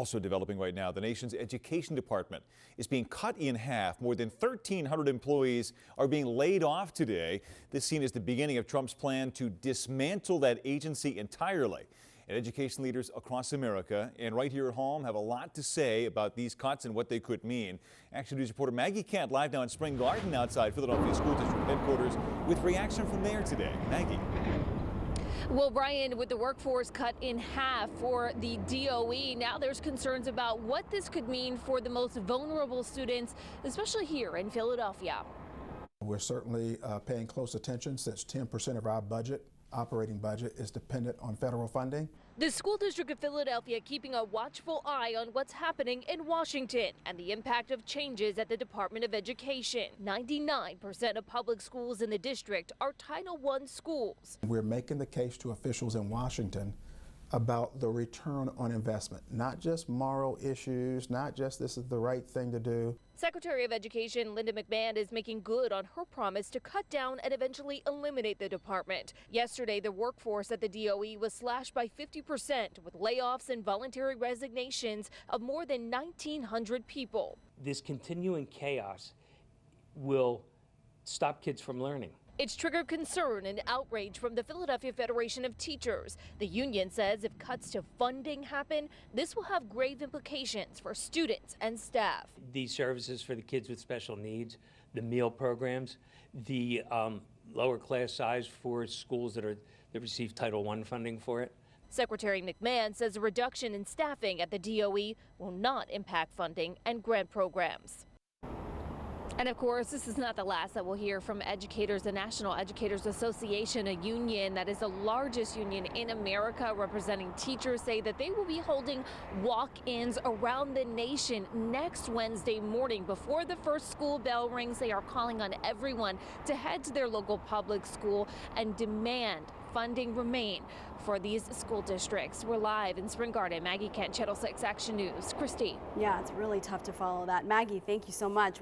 Also developing right now, the nation's education department is being cut in half. More than 1,300 employees are being laid off today. This seen as the beginning of Trump's plan to dismantle that agency entirely. And education leaders across America and right here at home have a lot to say about these cuts and what they could mean. Action News reporter Maggie Kent live now in Spring Garden outside Philadelphia School District headquarters with reaction from there today. Maggie. Well, Brian, with the workforce cut in half for the DOE, now there's concerns about what this could mean for the most vulnerable students, especially here in Philadelphia. We're certainly paying close attention since 10% of our operating budget is dependent on federal funding. The School District of Philadelphia keeping a watchful eye on what's happening in Washington and the impact of changes at the Department of Education. 99% of public schools in the district are Title I schools. We're making the case to officials in Washington about the return on investment, not just moral issues, not just this is the right thing to do. Secretary of Education Linda McMahon is making good on her promise to cut down and eventually eliminate the department. Yesterday, the workforce at the DOE was slashed by 50% with layoffs and voluntary resignations of more than 1,900 people. This continuing chaos will stop kids from learning. It's triggered concern and outrage from the Philadelphia Federation of Teachers. The union says if cuts to funding happen, this will have grave implications for students and staff. These services for the kids with special needs, the meal programs, the lower class size for schools that receive Title I funding for it. Secretary McMahon says a reduction in staffing at the DOE will not impact funding and grant programs. And of course, this is not the last that we'll hear from educators. The National Educators Association, a union that is the largest union in America representing teachers, say that they will be holding walk-ins around the nation next Wednesday morning. Before the first school bell rings, they are calling on everyone to head to their local public school and demand funding remain for these school districts. We're live in Spring Garden. Maggie Kent, Channel 6 Action News. Christy. Yeah, it's really tough to follow that. Maggie, thank you so much.